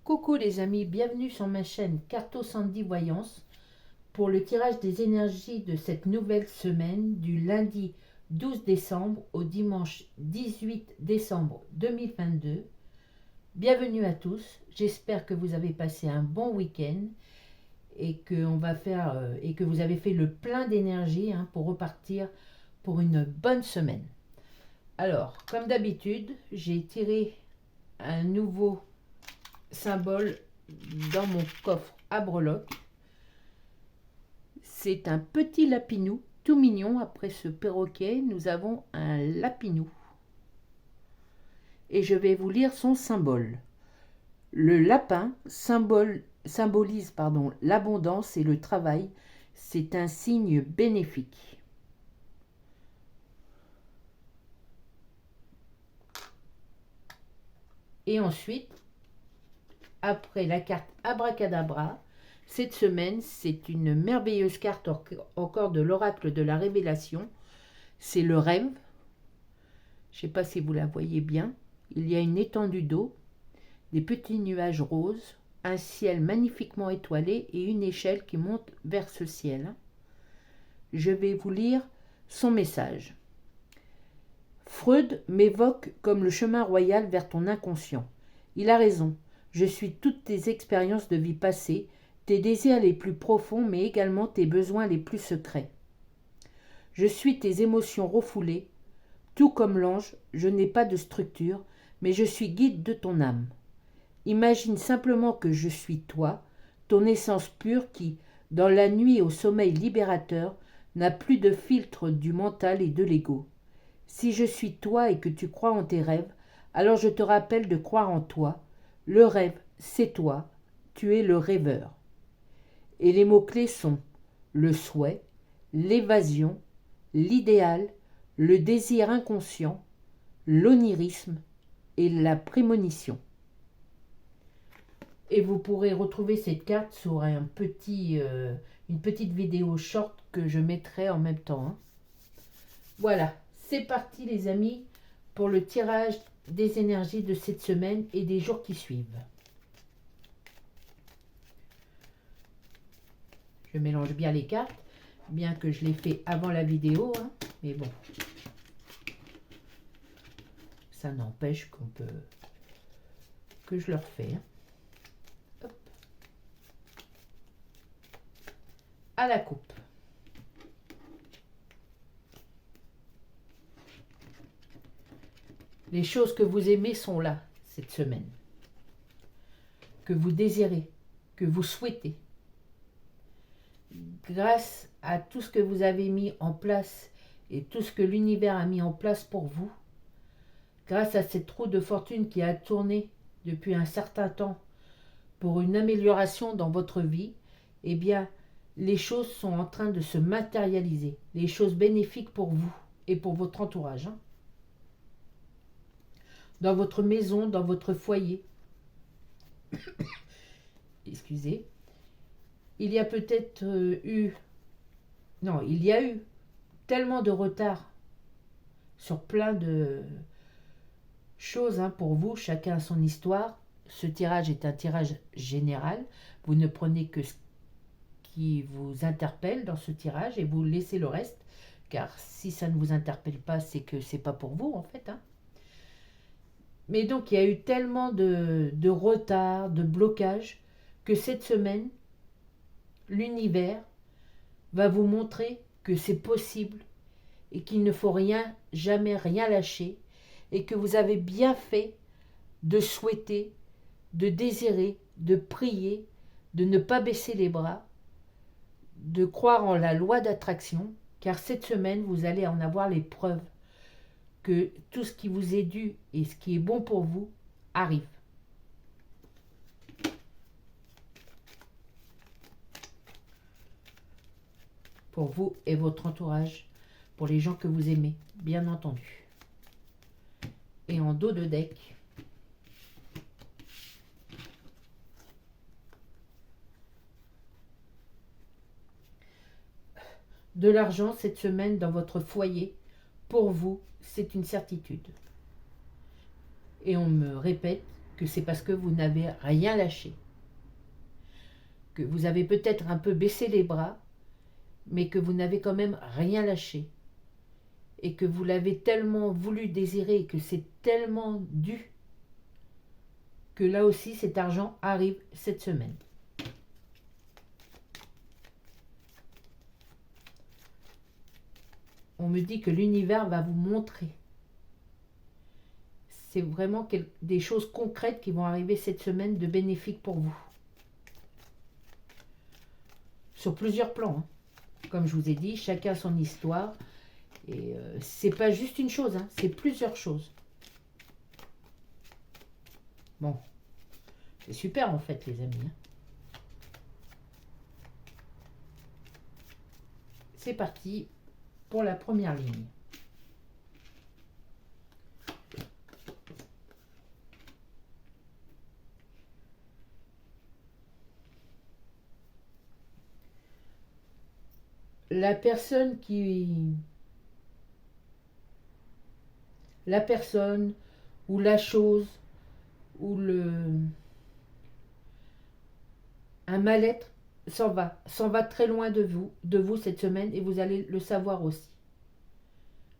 Coucou les amis, bienvenue sur ma chaîne Carto Sandy Voyance pour le tirage des énergies de cette nouvelle semaine du lundi 12 décembre au dimanche 18 décembre 2022. Bienvenue à tous, j'espère que vous avez passé un bon week-end et que vous avez fait le plein d'énergie pour repartir pour une bonne semaine. Alors, comme d'habitude, j'ai tiré un nouveau symbole dans mon coffre à breloques. C'est un petit lapinou tout mignon. Après ce perroquet, nous avons un lapinou. Et je vais vous lire son symbole. Le lapin symbolise l'abondance et le travail. C'est un signe bénéfique. Et ensuite, après la carte Abracadabra, cette semaine, c'est une merveilleuse carte encore de l'oracle de la révélation. C'est le rêve. Je ne sais pas si vous la voyez bien. Il y a une étendue d'eau, des petits nuages roses, un ciel magnifiquement étoilé et une échelle qui monte vers ce ciel. Je vais vous lire son message. Freud m'évoque comme le chemin royal vers ton inconscient. Il a raison. Je suis toutes tes expériences de vie passée, tes désirs les plus profonds, mais également tes besoins les plus secrets. Je suis tes émotions refoulées. Tout comme l'ange, je n'ai pas de structure, mais je suis guide de ton âme. Imagine simplement que je suis toi, ton essence pure qui, dans la nuit au sommeil libérateur, n'a plus de filtre du mental et de l'ego. Si je suis toi et que tu crois en tes rêves, alors je te rappelle de croire en toi. Le rêve, c'est toi, tu es le rêveur. Et les mots-clés sont le souhait, l'évasion, l'idéal, le désir inconscient, l'onirisme et la prémonition. Et vous pourrez retrouver cette carte sur une petite vidéo short que je mettrai en même temps. Voilà, c'est parti les amis pour le tirage des énergies de cette semaine et des jours qui suivent. Je mélange bien les cartes, bien que je l'ai fait avant la vidéo, mais bon. Ça n'empêche que je le refais. Hop. À la coupe. Les choses que vous aimez sont là cette semaine, que vous désirez, que vous souhaitez. Grâce à tout ce que vous avez mis en place et tout ce que l'univers a mis en place pour vous, grâce à cette roue de fortune qui a tourné depuis un certain temps pour une amélioration dans votre vie, eh bien, les choses sont en train de se matérialiser, les choses bénéfiques pour vous et pour votre entourage. Dans votre maison, dans votre foyer. Excusez. Il y a peut-être il y a eu tellement de retard sur plein de choses pour vous, chacun a son histoire. Ce tirage est un tirage général. Vous ne prenez que ce qui vous interpelle dans ce tirage et vous laissez le reste, car si ça ne vous interpelle pas, c'est que c'est pas pour vous en fait. Mais donc il y a eu tellement de retard, de blocage, que cette semaine, l'univers va vous montrer que c'est possible et qu'il ne faut jamais rien lâcher et que vous avez bien fait de souhaiter, de désirer, de prier, de ne pas baisser les bras, de croire en la loi d'attraction, car cette semaine, vous allez en avoir les preuves que tout ce qui vous est dû et ce qui est bon pour vous arrive. Pour vous et votre entourage, pour les gens que vous aimez, bien entendu. Et en dos de deck, de l'argent cette semaine dans votre foyer, pour vous, c'est une certitude. Et on me répète que c'est parce que vous n'avez rien lâché. Que vous avez peut-être un peu baissé les bras, mais que vous n'avez quand même rien lâché. Et que vous l'avez tellement voulu désirer et que c'est tellement dû que là aussi cet argent arrive cette semaine. On me dit que l'univers va vous montrer. C'est vraiment des choses concrètes qui vont arriver cette semaine de bénéfiques pour vous. Sur plusieurs plans. Hein. Comme je vous ai dit, chacun son histoire. Et c'est pas juste une chose, hein, c'est plusieurs choses. Bon, c'est super en fait les amis. Hein. C'est parti pour la première ligne. La personne ou la chose ou un mal-être s'en va très loin de vous cette semaine et vous allez le savoir aussi.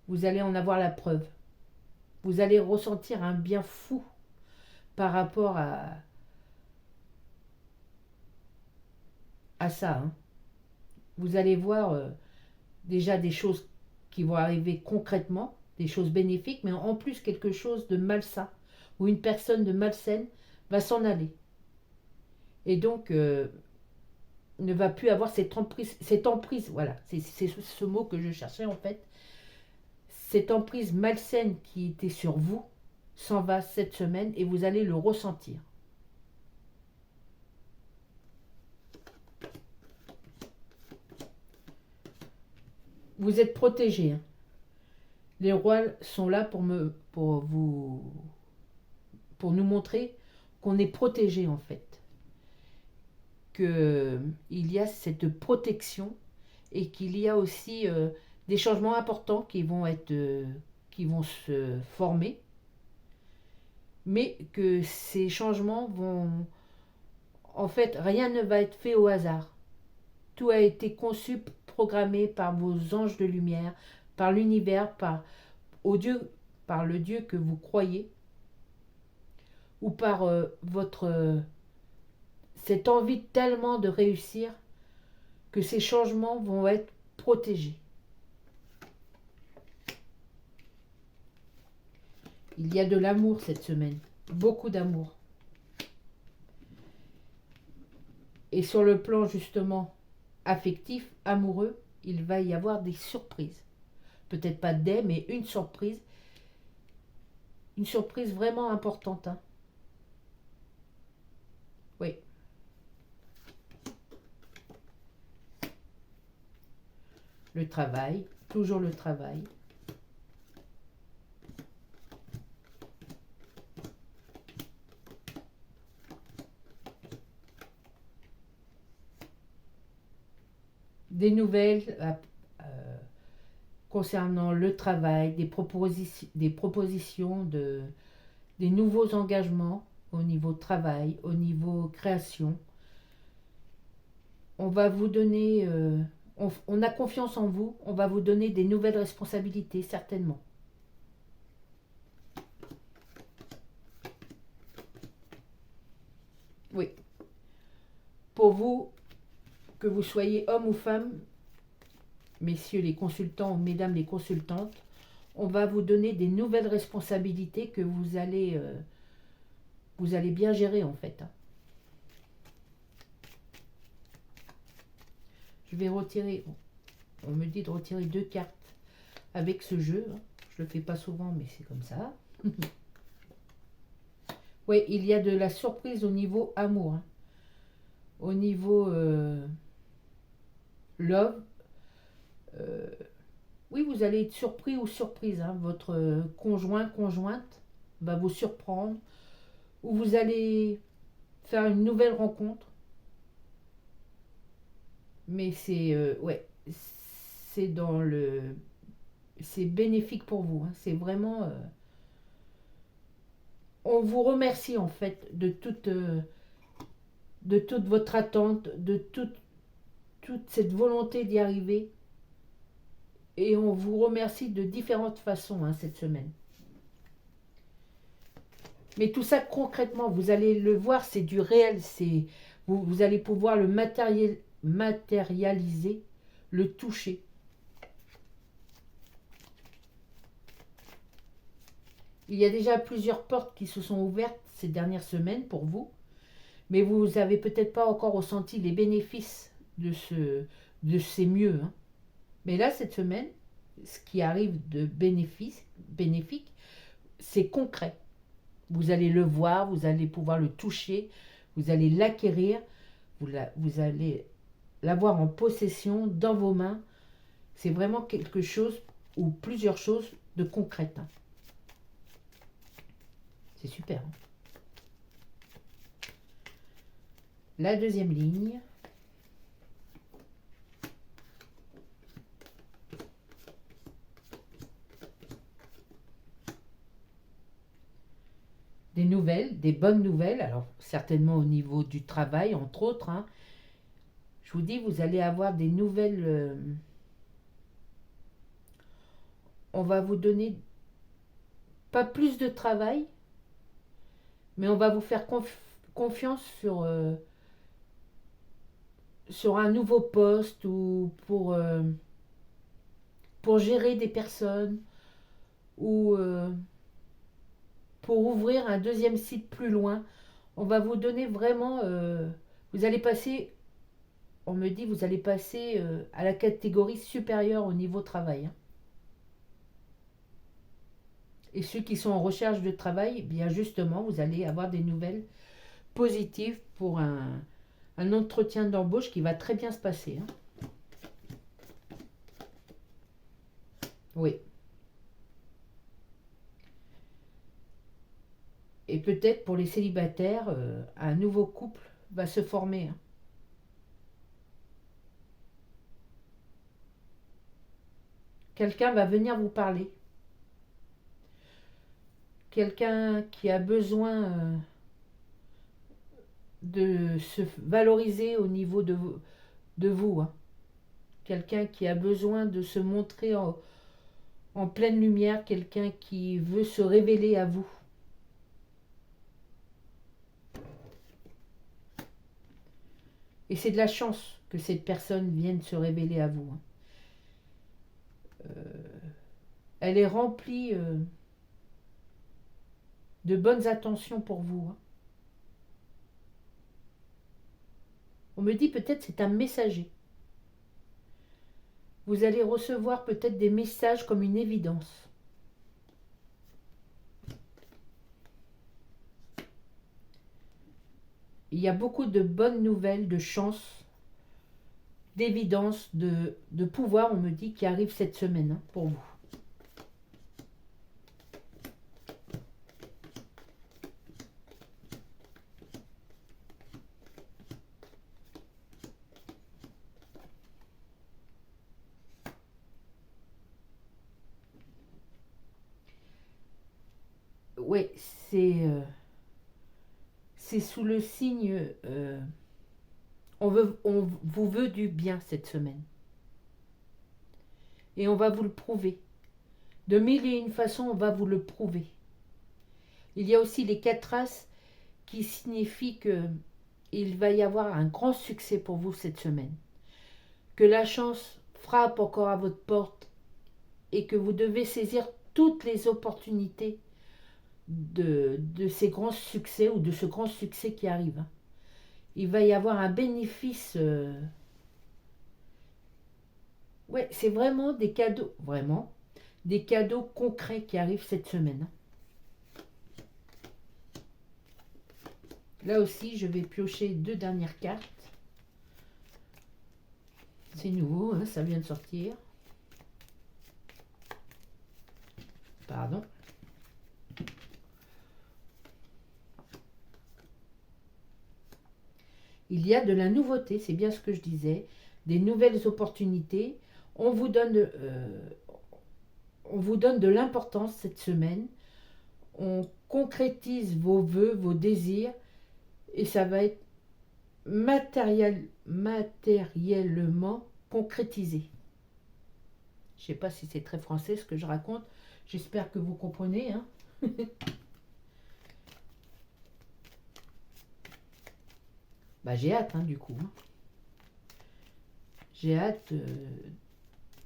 Vous allez en avoir la preuve. Vous allez ressentir un bien fou par rapport à ça. Hein. Vous allez voir déjà des choses qui vont arriver concrètement, des choses bénéfiques, mais en plus quelque chose de malsain, où une personne de malsaine va s'en aller. Et donc, ne va plus avoir cette emprise, voilà, c'est ce mot que je cherchais en fait. Cette emprise malsaine qui était sur vous s'en va cette semaine et vous allez le ressentir. Vous êtes protégé. Hein. Les rois sont là pour nous montrer qu'on est protégé en fait. Qu'il y a cette protection et qu'il y a aussi des changements importants qui vont se former, mais que ces changements vont... En fait, rien ne va être fait au hasard. Tout a été conçu, programmé par vos anges de lumière, par l'univers, par le Dieu que vous croyez, ou par cette envie tellement de réussir que ces changements vont être protégés. Il y a de l'amour cette semaine, beaucoup d'amour. Et sur le plan justement affectif, amoureux, il va y avoir des surprises. Peut-être pas mais une surprise vraiment importante. Hein. Oui. Le travail, toujours le travail. Des nouvelles concernant le travail, des propositions, des nouveaux engagements au niveau travail, au niveau création. On va vous donner, on a confiance en vous, on va vous donner des nouvelles responsabilités, certainement. Oui. Pour vous, que vous soyez homme ou femme, messieurs les consultants ou mesdames les consultantes, on va vous donner des nouvelles responsabilités que vous allez bien gérer en fait. Je vais retirer, on me dit de retirer 2 cartes avec ce jeu. Je le fais pas souvent, mais c'est comme ça. Oui, il y a de la surprise au niveau amour. Hein. Au niveau love, oui, vous allez être surpris ou surprise. Hein. Votre conjointe va vous surprendre. Ou vous allez faire une nouvelle rencontre. Mais c'est c'est c'est bénéfique pour vous. Hein. C'est vraiment on vous remercie en fait de toute votre attente, de toute cette volonté d'y arriver. Et on vous remercie de différentes façons cette semaine. Mais tout ça concrètement, vous allez le voir, c'est du réel. Vous allez pouvoir le matérialiser, le toucher. Il y a déjà plusieurs portes qui se sont ouvertes ces dernières semaines pour vous, mais vous n'avez peut-être pas encore ressenti les bénéfices de ces mieux. Mais là, cette semaine, ce qui arrive de bénéfique, c'est concret. Vous allez le voir, vous allez pouvoir le toucher, vous allez l'acquérir, vous allez l'avoir en possession, dans vos mains. C'est vraiment quelque chose ou plusieurs choses de concrètes. C'est super. La deuxième ligne. Des nouvelles, des bonnes nouvelles, alors certainement au niveau du travail, entre autres. Je vous dis, vous allez avoir des nouvelles. On va vous donner pas plus de travail, mais on va vous faire confiance sur un nouveau poste ou pour gérer des personnes ou pour ouvrir un deuxième site plus loin. On va vous donner vraiment... vous allez passer, on me dit, vous allez passer à la catégorie supérieure au niveau travail. Et ceux qui sont en recherche de travail, bien justement, vous allez avoir des nouvelles positives pour un entretien d'embauche qui va très bien se passer. Oui. Et peut-être pour les célibataires, un nouveau couple va se former. Quelqu'un va venir vous parler. Quelqu'un qui a besoin de se valoriser au niveau de vous. Quelqu'un qui a besoin de se montrer en pleine lumière, quelqu'un qui veut se révéler à vous. Et c'est de la chance que cette personne vienne se révéler à vous. Elle est remplie de bonnes intentions pour vous. On me dit peut-être c'est un messager. Vous allez recevoir peut-être des messages comme une évidence. Il y a beaucoup de bonnes nouvelles, de chance, d'évidence, de pouvoir, on me dit, qui arrive cette semaine pour vous. Oui, c'est sous le signe... on vous veut du bien cette semaine. Et on va vous le prouver. De mille et une façons, on va vous le prouver. Il y a aussi les 4 As qui signifient qu'il va y avoir un grand succès pour vous cette semaine. Que la chance frappe encore à votre porte et que vous devez saisir toutes les opportunités de ces grands succès ou de ce grand succès qui arrive. Il va y avoir un bénéfice. Ouais, c'est vraiment des cadeaux, des cadeaux concrets qui arrivent cette semaine. Là aussi, je vais piocher 2 dernières cartes. C'est nouveau, ça vient de sortir. Pardon. Il y a de la nouveauté, c'est bien ce que je disais, des nouvelles opportunités. On vous donne de l'importance cette semaine. On concrétise vos vœux, vos désirs, et ça va être matériellement concrétisé. Je ne sais pas si c'est très français ce que je raconte. J'espère que vous comprenez. Hein. Bah, j'ai hâte, hein, du coup. Hein. J'ai hâte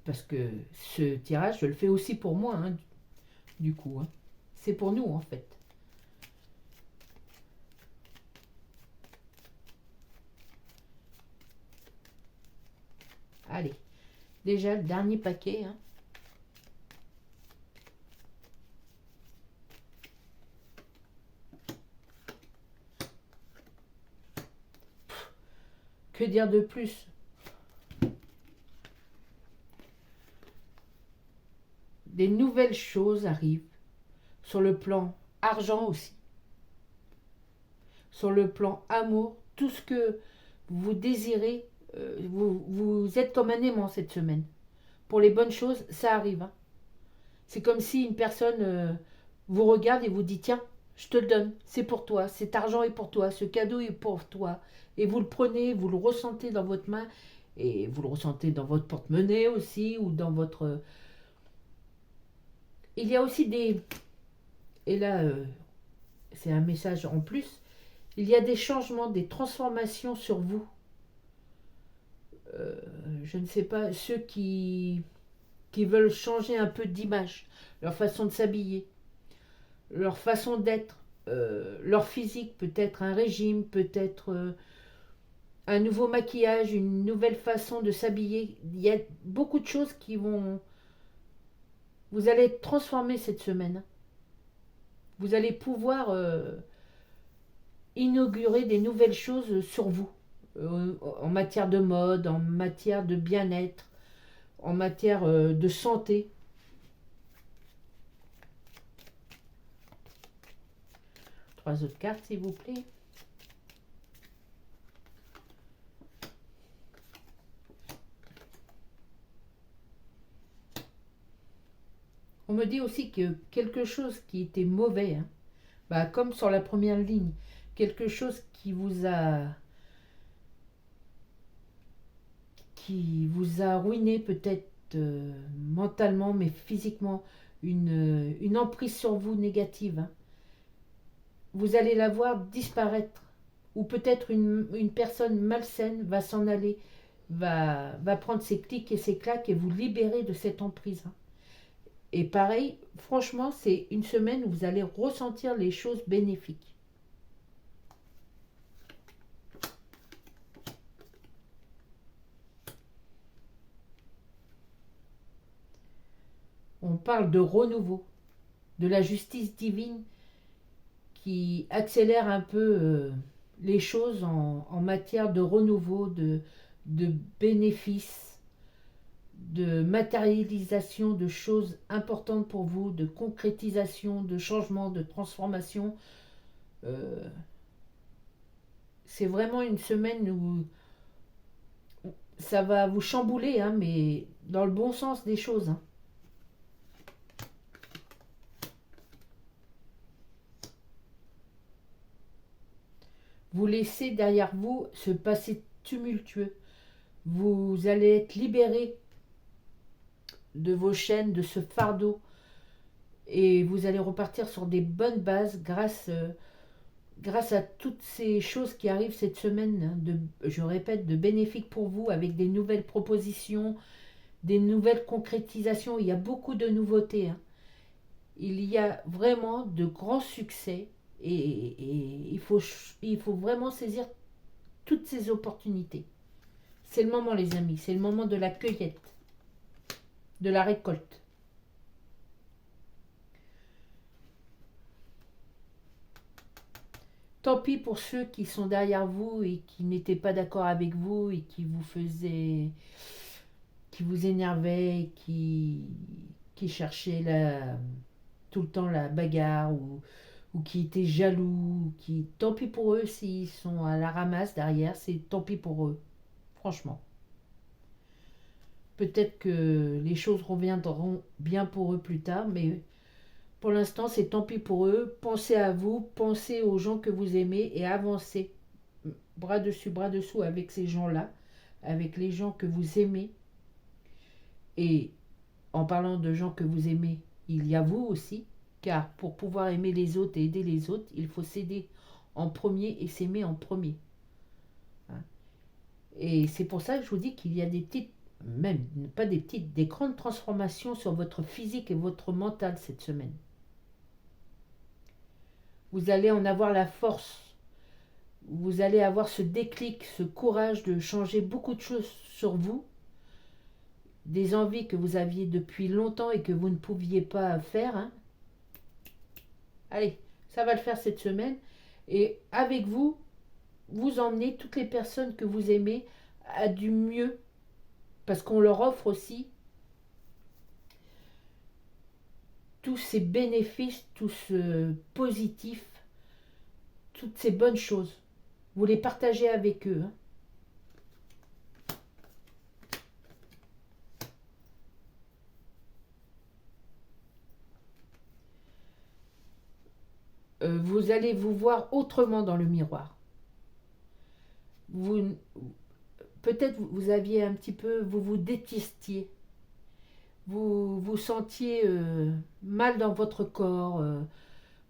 parce que ce tirage, je le fais aussi pour moi, hein, du coup. Hein. C'est pour nous, en fait. Allez, déjà le dernier paquet. Hein. Que dire de plus? Des nouvelles choses arrivent sur le plan argent aussi, sur le plan amour, tout ce que vous désirez, vous êtes comme un aimant cette semaine. Pour les bonnes choses, ça arrive. Hein. C'est comme si une personne vous regarde et vous dit tiens, je te le donne, c'est pour toi, cet argent est pour toi, ce cadeau est pour toi. Et vous le prenez, vous le ressentez dans votre main, et vous le ressentez dans votre porte-monnaie aussi, ou dans votre... Il y a aussi des... Et là, c'est un message en plus. Il y a des changements, des transformations sur vous. Je ne sais pas, ceux qui veulent changer un peu d'image, leur façon de s'habiller, leur façon d'être, leur physique, peut-être un régime, peut-être un nouveau maquillage, une nouvelle façon de s'habiller. Il y a beaucoup de choses qui vont... Vous allez être transformé cette semaine. Vous allez pouvoir inaugurer des nouvelles choses sur vous, en matière de mode, en matière de bien-être, en matière de santé. Trois autres cartes, s'il vous plaît. On me dit aussi que quelque chose qui était mauvais, hein, bah, comme sur la première ligne, quelque chose qui vous a ruiné peut-être mentalement, mais physiquement, une emprise sur vous négative. Hein. Vous allez la voir disparaître. Ou peut-être une personne malsaine va s'en aller, va prendre ses clics et ses claques et vous libérer de cette emprise. Hein. Et pareil, franchement, c'est une semaine où vous allez ressentir les choses bénéfiques. On parle de renouveau, de la justice divine qui accélère un peu les choses en matière de renouveau, de bénéfices, de matérialisation de choses importantes pour vous, de concrétisation, de changement, de transformation. Euh, c'est vraiment une semaine où ça va vous chambouler, hein, mais dans le bon sens des choses. Hein. Vous laissez derrière vous ce passé tumultueux. Vous allez être libéré de vos chaînes, de ce fardeau, et vous allez repartir sur des bonnes bases grâce à toutes ces choses qui arrivent cette semaine, hein, je répète, de bénéfiques pour vous, avec des nouvelles propositions, des nouvelles concrétisations. Il y a beaucoup de nouveautés. Hein. Il y a vraiment de grands succès et il faut vraiment saisir toutes ces opportunités. C'est le moment, les amis, c'est le moment de la cueillette, de la récolte. Tant pis pour ceux qui sont derrière vous et qui n'étaient pas d'accord avec vous et qui vous énervaient, qui cherchaient tout le temps la bagarre ou qui étaient jaloux, tant pis pour eux s'ils sont à la ramasse derrière, c'est tant pis pour eux, franchement. Peut-être que les choses reviendront bien pour eux plus tard, mais Pour l'instant, c'est tant pis pour eux. Pensez à vous, pensez aux gens que vous aimez et avancez bras dessus, bras dessous avec ces gens-là, avec les gens que vous aimez. Et en parlant de gens que vous aimez, il y a vous aussi, car pour pouvoir aimer les autres et aider les autres, il faut s'aider en premier et s'aimer en premier. Hein. Et c'est pour ça que je vous dis qu'il y a des petites, même pas des petites, des grandes transformations sur votre physique et votre mental cette semaine. Vous allez en avoir la force. Vous allez avoir ce déclic, ce courage de changer beaucoup de choses sur vous, des envies que vous aviez depuis longtemps et que vous ne pouviez pas faire. Hein. Allez, ça va le faire cette semaine. Et avec vous, vous emmenez toutes les personnes que vous aimez à du mieux, parce qu'on leur offre aussi tous ces bénéfices, tout ce positif, toutes ces bonnes choses. Vous les partagez avec eux. Hein. Vous allez vous voir autrement dans le miroir. Vous, peut-être vous aviez un petit peu, vous vous détestiez, vous vous sentiez mal dans votre corps,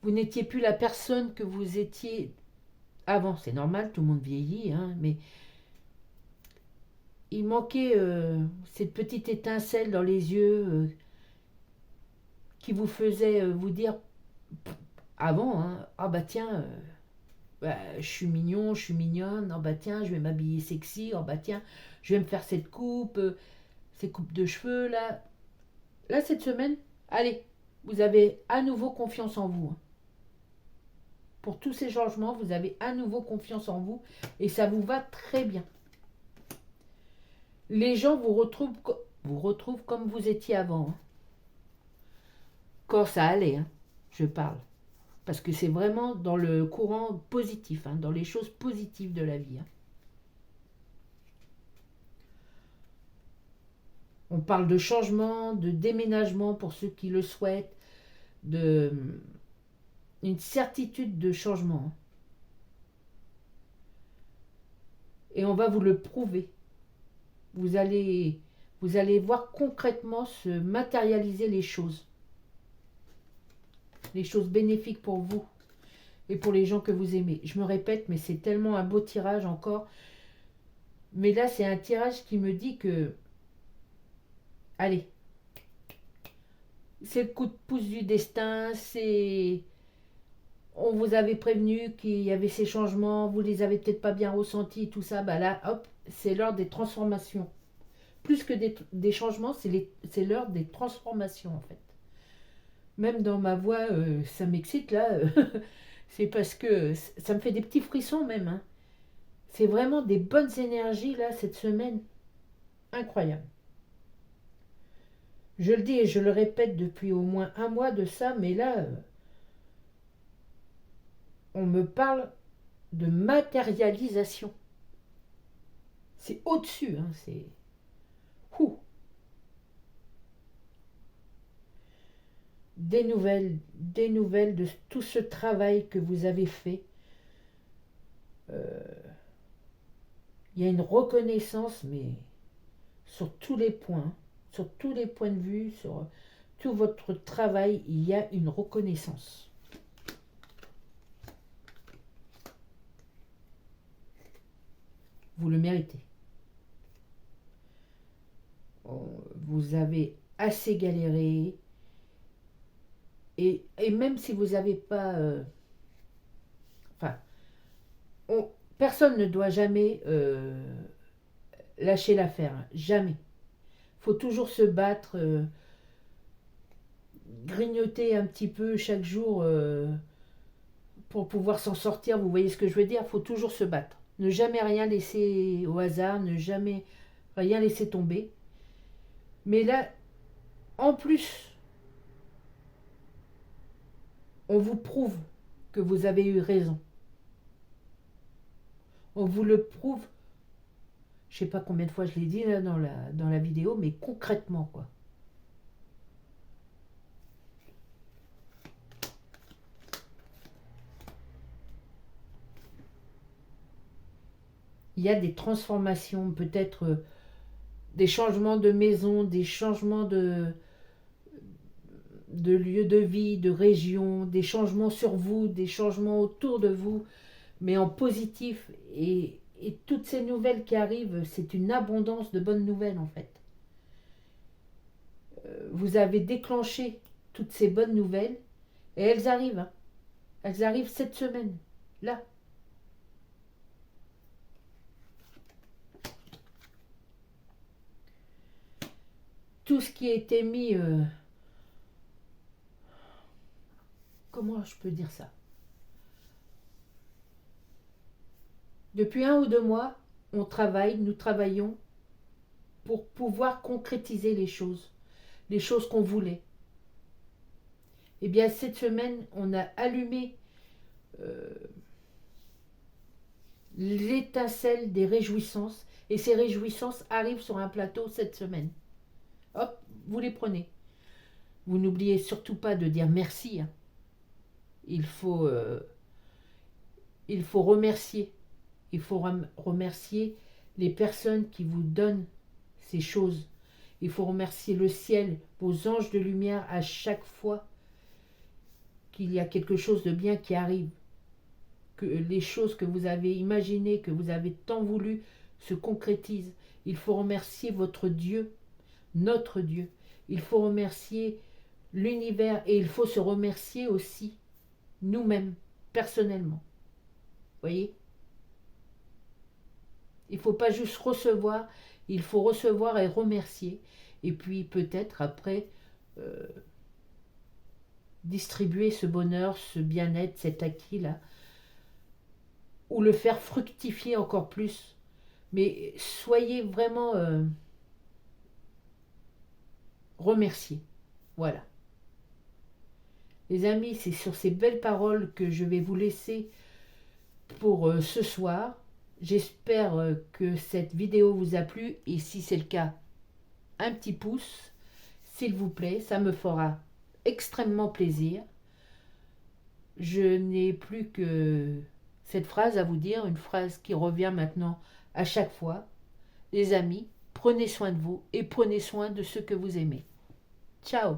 vous n'étiez plus la personne que vous étiez avant. C'est normal, tout le monde vieillit, hein, mais il manquait cette petite étincelle dans les yeux qui vous faisait vous dire avant, hein, ah bah tiens, je suis mignon, je suis mignonne, oh bah tiens, je vais m'habiller sexy, oh bah tiens, je vais me faire cette coupe, ces coupes de cheveux là. Là, cette semaine, allez, vous avez à nouveau confiance en vous. Hein. Pour tous ces changements, vous avez à nouveau confiance en vous et ça vous va très bien. Les gens vous retrouvent comme vous étiez avant. Hein. Quand ça allait, hein, je parle. Parce que c'est vraiment dans le courant positif, hein, dans les choses positives de la vie. Hein. On parle de changement, de déménagement pour ceux qui le souhaitent, de une certitude de changement. Hein. Et on va vous le prouver. Vous allez voir concrètement se matérialiser les choses bénéfiques pour vous et pour les gens que vous aimez. Je me répète, mais c'est tellement un beau tirage encore. Mais là, c'est un tirage qui me dit que, allez, c'est le coup de pouce du destin, c'est... On vous avait prévenu qu'il y avait ces changements, vous les avez peut-être pas bien ressentis, tout ça, bah là, hop, c'est l'heure des transformations. Plus que des changements, c'est l'heure des transformations en fait. Même dans ma voix, ça m'excite là, c'est parce que ça me fait des petits frissons même. Hein. C'est vraiment des bonnes énergies là cette semaine, incroyable. Je le dis et je le répète depuis au moins un mois de ça, mais là, on me parle de matérialisation. C'est au-dessus, hein, c'est... Ouh. Des nouvelles de tout ce travail que vous avez fait. Il y a une reconnaissance, mais sur tous les points, sur tous les points de vue, sur tout votre travail, il y a une reconnaissance. Vous le méritez. Vous avez assez galéré. Et même si vous n'avez pas... personne ne doit jamais lâcher l'affaire. Hein, jamais. Il faut toujours se battre, grignoter un petit peu chaque jour pour pouvoir s'en sortir. Vous voyez ce que je veux dire? Il faut toujours se battre. Ne jamais rien laisser au hasard, ne jamais rien laisser tomber. Mais là, en plus, on vous prouve que vous avez eu raison. On vous le prouve, je ne sais pas combien de fois je l'ai dit là dans la vidéo, mais concrètement quoi. il y a des transformations, peut-être des changements de maison, des changements de lieu de vie, de région, des changements sur vous, des changements autour de vous, mais en positif. Et toutes ces nouvelles qui arrivent, c'est une abondance de bonnes nouvelles en fait. Vous avez déclenché toutes ces bonnes nouvelles et elles arrivent. Hein. Elles arrivent cette semaine, là. Tout ce qui a été mis... comment je peux dire ça? Depuis 1 ou 2 mois, nous travaillons pour pouvoir concrétiser les choses qu'on voulait. Eh bien, cette semaine, on a allumé l'étincelle des réjouissances, et ces réjouissances arrivent sur un plateau cette semaine. Hop, vous les prenez. Vous n'oubliez surtout pas de dire merci. Hein. Il faut remercier. Il faut remercier les personnes qui vous donnent ces choses. Il faut remercier le ciel, vos anges de lumière à chaque fois qu'il y a quelque chose de bien qui arrive. Que les choses que vous avez imaginées, que vous avez tant voulu, se concrétisent. Il faut remercier votre Dieu, notre Dieu. Il faut remercier l'univers et il faut se remercier aussi nous-mêmes, personnellement. Vous voyez ? Il ne faut pas juste recevoir, il faut recevoir et remercier. Et puis peut-être après, distribuer ce bonheur, ce bien-être, cet acquis-là, ou le faire fructifier encore plus. Mais soyez vraiment remerciés. Voilà. Les amis, c'est sur ces belles paroles que je vais vous laisser pour ce soir. J'espère que cette vidéo vous a plu et si c'est le cas, un petit pouce, s'il vous plaît, ça me fera extrêmement plaisir. Je n'ai plus que cette phrase à vous dire, une phrase qui revient maintenant à chaque fois. Les amis, prenez soin de vous et prenez soin de ceux que vous aimez. Ciao!